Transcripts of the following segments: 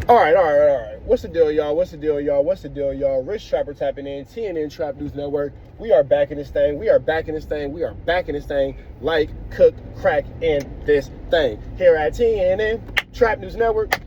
All right. What's the deal, y'all? Rich Trapper tapping in, TNN Trap News Network. We are back in this thing. Like, cook, crack in this thing. Here at TNN Trap News Network.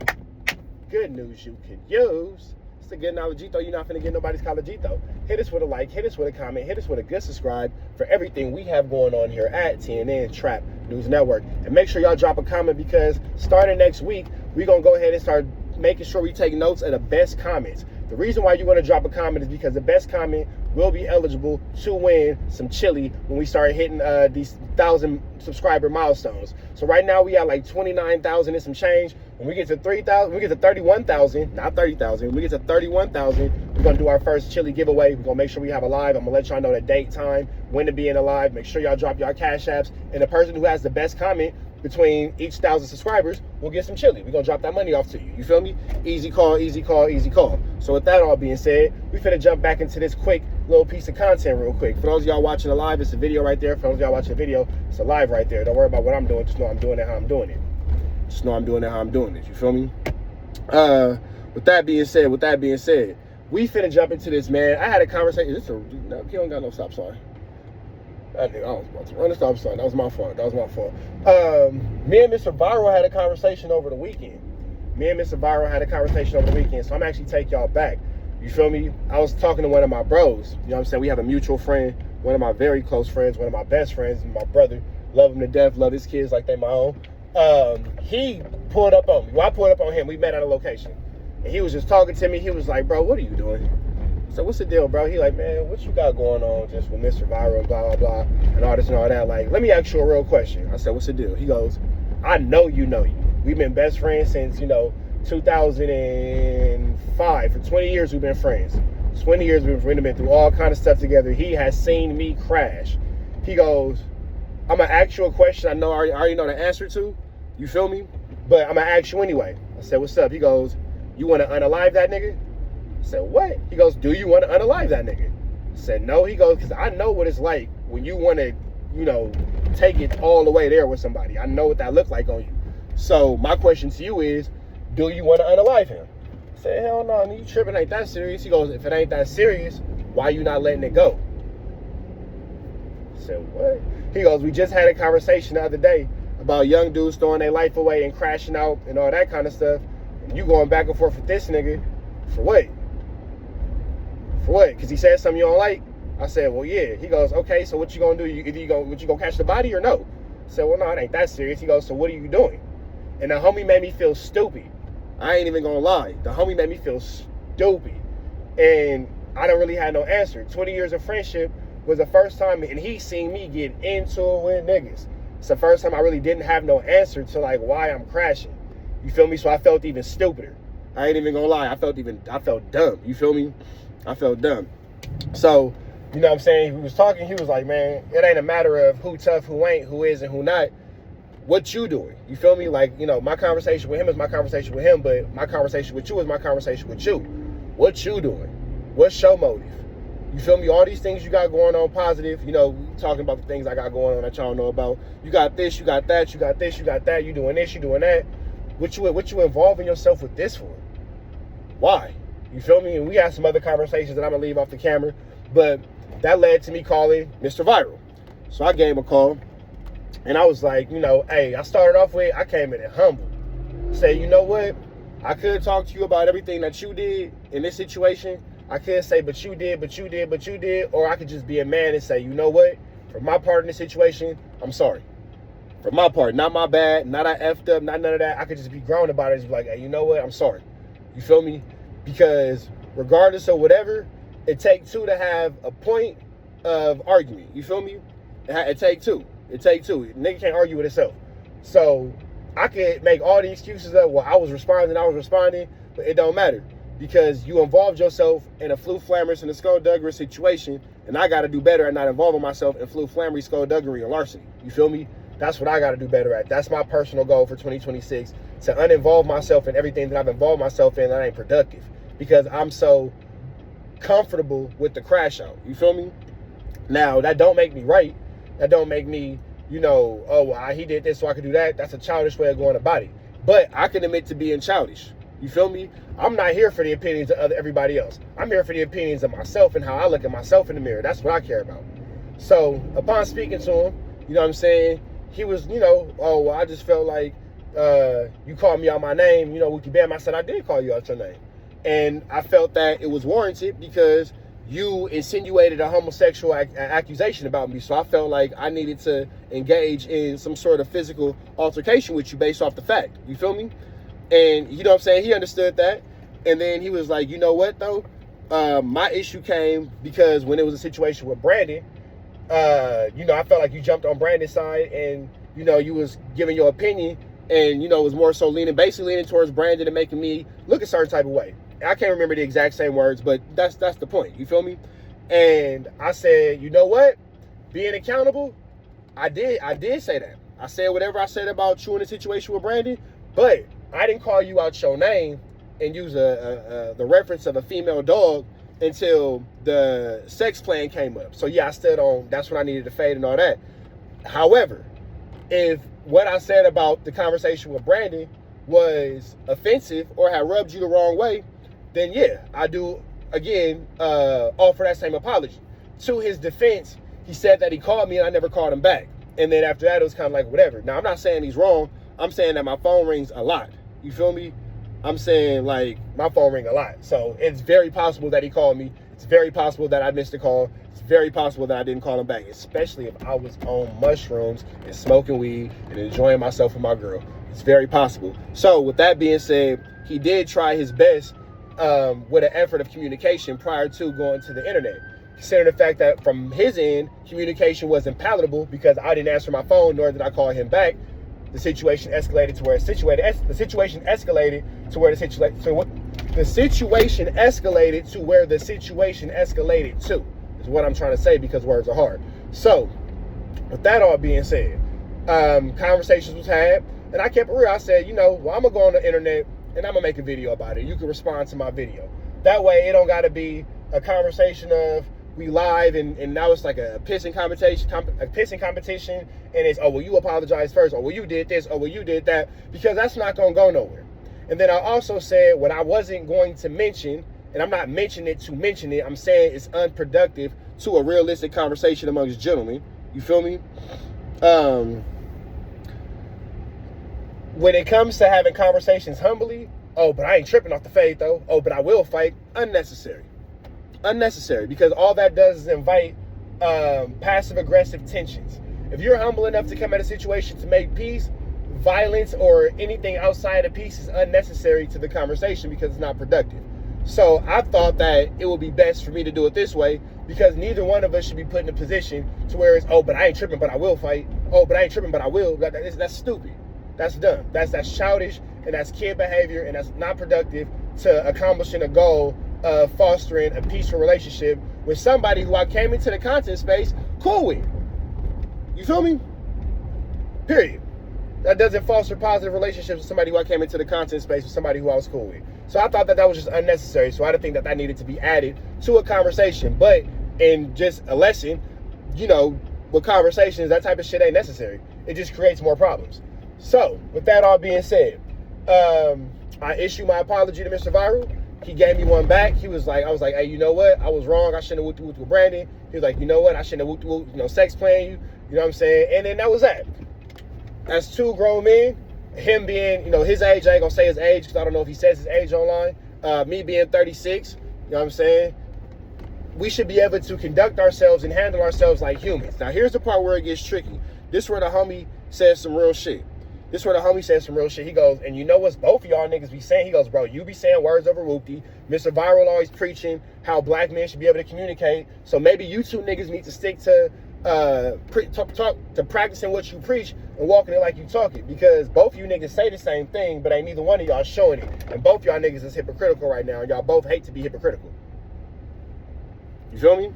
Good news you can use. It's a good knowledgeito. You're not finna get nobody's collegito. Hit us with a like, hit us with a comment, hit us with a good subscribe for everything we have going on here at TNN Trap News Network. And make sure y'all drop a comment, because starting next week, we're gonna go ahead and start making sure we take notes of the best comments. The reason why you want to drop a comment is because the best comment will be eligible to win some chili when we start hitting these 1,000 subscriber milestones. So right now we have like 29,000 and some change. When we get to 3,000, we get to 31,000, not 30,000. When we get to 31,000, we're gonna do our first chili giveaway. We're gonna make sure we have a live. I'm gonna let y'all know the date, time, when to be in a live. Make sure y'all drop y'all cash apps, and the person who has the best comment between each 1,000 subscribers, we'll get some chili. We're gonna drop that money off to you. You feel me? Easy call. So with that all being said, we finna jump back into this quick little piece of content real quick. For those of y'all watching the live, it's a video right there. For those of y'all watching the video, it's a live right there. Don't worry about what I'm doing. Just know I'm doing it how I'm doing it. You feel me? With that being said, we finna jump into this, man. I had a conversation. No, he don't got no stop sign. I was about to run the stop sign. That was my fault. Me and Mr. Viiral had a conversation over the weekend. So I'm actually take y'all back. You feel me? I was talking to one of my bros. You know what I'm saying? We have a mutual friend, one of my very close friends, one of my best friends, my brother. Love him to death. Love his kids like they my own. He pulled up on me. Well, I pulled up on him. We met at a location. And he was just talking to me. He was like, bro, what are you doing? So what's the deal, bro? He like, man, what you got going on just with Mr. Viiral, blah, blah, blah, and all this and all that. Like, let me ask you a real question. I said, what's the deal? He goes, I know you know you. We've been best friends since, 2005. For 20 years, we've been friends. 20 years, we've been through all kind of stuff together. He has seen me crash. He goes, I'm going to ask you a question I already know the answer to. You feel me? But I'm going to ask you anyway. I said, what's up? He goes, you want to unalive that nigga? I said, what? He goes, do you want to unalive that nigga? I said, no. He goes, because I know what it's like when you want to, take it all the way there with somebody. I know what that looks like on you. So my question to you is, do you want to unalive him? I said, hell no, you tripping, ain't that serious. He goes, if it ain't that serious, why you not letting it go? I said, what? He goes, we just had a conversation the other day about young dudes throwing their life away and crashing out and all that kind of stuff. And you going back and forth with this nigga, for what? For what? Because he said something you don't like? I said, well, yeah. He goes, okay, so what you gonna do? You gonna catch the body or no? I said, well, no, it ain't that serious. He goes, so what are you doing? And the homie made me feel stupid. I ain't even gonna lie. The homie made me feel stupid. And I don't really have no answer. 20 years of friendship was the first time, and he seen me get into it with niggas. It's the first time I really didn't have no answer to like why I'm crashing. You feel me? So I felt even stupider. I ain't even gonna lie. I felt dumb. You feel me? I felt dumb. So, you know what I'm saying? He was talking. He was like, man, it ain't a matter of who tough, who ain't, who is, and who not. What you doing? You feel me? Like, my conversation with him is my conversation with him, but my conversation with you is my conversation with you. What you doing? What's your motive? You feel me? All these things you got going on positive, talking about the things I got going on that y'all know about. You got this, you got that, you got this, you got that. You doing this, you doing that. What you involving yourself with this for? Why? You feel me? And we had some other conversations that I'm going to leave off the camera. But that led to me calling Mr. Viiral. So I gave him a call. And I was like, hey, I started off with, I came in and humble. Say, you know what? I could talk to you about everything that you did in this situation. I could say, but you did. Or I could just be a man and say, you know what? For my part in this situation, I'm sorry. For my part, not my bad, not I effed up, not none of that. I could just be grown about it. Just be like, hey, you know what? I'm sorry. You feel me? Because regardless of whatever, it takes two to have a point of argument. You feel me? It takes two. Nigga can't argue with itself. So I could make all the excuses of, well, I was responding, but it don't matter. Because you involved yourself in a flammerous and a skullduggery situation, and I got to do better at not involving myself in flammery, skullduggery, and larceny. You feel me? That's what I got to do better at. That's my personal goal for 2026, to uninvolve myself in everything that I've involved myself in that ain't productive, because I'm so comfortable with the crash out. You feel me? Now, that don't make me right. That don't make me, he did this so I could do that. That's a childish way of going about it. But I can admit to being childish. You feel me? I'm not here for the opinions of everybody else. I'm here for the opinions of myself and how I look at myself in the mirror. That's what I care about. So upon speaking to him, you know what I'm saying, he was, you know, oh, well, I just felt like you called me out my name, you know, Wookie Bam. I said, I did call you out your name. And I felt that it was warranted because you insinuated a homosexual accusation about me. So I felt like I needed to engage in some sort of physical altercation with you based off the fact. You feel me? And you know what I'm saying? He understood that. And then he was like, you know what, though? My issue came because when it was a situation with Brandon, you know, I felt like you jumped on Brandon's side and, you know, you was giving your opinion and, you know, it was more so basically leaning towards Brandon and making me look a certain type of way. I can't remember the exact same words, but that's the point. You feel me? And I said, you know what? Being accountable, I did say that. I said whatever I said about you in the situation with Brandon, but I didn't call you out your name and use the reference of a female dog until the sex plan came up. So yeah, I stood on, that's when I needed to fade and all that. However, if what I said about the conversation with Brandon was offensive or had rubbed you the wrong way, then yeah, I do, again, offer that same apology. To his defense, he said that he called me and I never called him back. And then after that, it was kind of like, whatever. Now, I'm not saying he's wrong. I'm saying that my phone rings a lot. You feel me? I'm saying, like, my phone rings a lot. So it's very possible that he called me. It's very possible that I missed a call. It's very possible that I didn't call him back, especially if I was on mushrooms and smoking weed and enjoying myself with my girl. It's very possible. So with that being said, he did try his best with an effort of communication prior to going to the internet. Considering the fact that from his end, communication wasn't palatable because I didn't answer my phone, nor did I call him back. The situation escalated to where the situation escalated to where the situation escalated to, is what I'm trying to say, because words are hard. So with that all being said, conversations was had, and I kept it real. I said, you know, well, I'm gonna go on the internet and I'm gonna make a video about it. You can respond to my video. That way it don't gotta be a conversation of we live and now it's like a pissing competition, and it's, oh, well, you apologize first, or well, you did this, or well, you did that, because that's not gonna go nowhere. And then I also said what I wasn't going to mention, and I'm not mentioning it to mention it, I'm saying it's unproductive to a realistic conversation amongst gentlemen. You feel me? When it comes to having conversations humbly, oh, but I ain't tripping off the fade though. Oh, but I will fight. Unnecessary. Unnecessary, because all that does is invite passive aggressive tensions. If you're humble enough to come at a situation to make peace, violence or anything outside of peace is unnecessary to the conversation because it's not productive. So I thought that it would be best for me to do it this way, because neither one of us should be put in a position to where it's, oh, but I ain't tripping, but I will fight. Oh, but I ain't tripping, but I will. That's stupid. That's dumb. That's childish, and that's kid behavior, and that's not productive to accomplishing a goal of fostering a peaceful relationship with somebody who I came into the content space cool with. You feel me? Period. That doesn't foster positive relationships with somebody who I came into the content space with somebody who I was cool with. So I thought that was just unnecessary. So I didn't think that needed to be added to a conversation. But in just a lesson, you know, with conversations, that type of shit ain't necessary. It just creates more problems. So with that all being said, I issued my apology to Mr. Viiral. He gave me one back. I was like, hey, you know what? I was wrong. I shouldn't have whooped with Brandon. He was like, you know what? I shouldn't have whooped, sex playing you. You know what I'm saying? And then that was that. As two grown men, him being, his age, I ain't gonna say his age because I don't know if he says his age online. Me being 36, you know what I'm saying? We should be able to conduct ourselves and handle ourselves like humans. Now, here's the part where it gets tricky. This is where the homie says some real shit. He goes, and you know what's both of y'all niggas be saying? He goes, bro, you be saying words over whoopty. Mr. Viiral always preaching how black men should be able to communicate. So maybe you two niggas need to stick to practicing what you preach and walking it like you talk it, because both of you niggas say the same thing, but ain't neither one of y'all showing it. And both y'all niggas is hypocritical right now, and y'all both hate to be hypocritical. You feel me?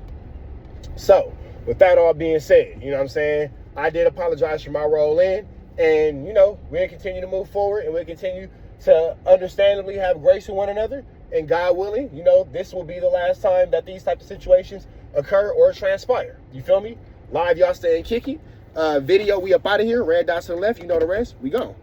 So, with that all being said, you know what I'm saying? I did apologize for my role in, and, we'll continue to move forward, and we'll continue to understandably have grace with one another, and God willing, this will be the last time that these types of situations occur or transpire. You feel me? Live, y'all staying kicky. Video, we up out of here. Red dots to the left. You know the rest. We gone.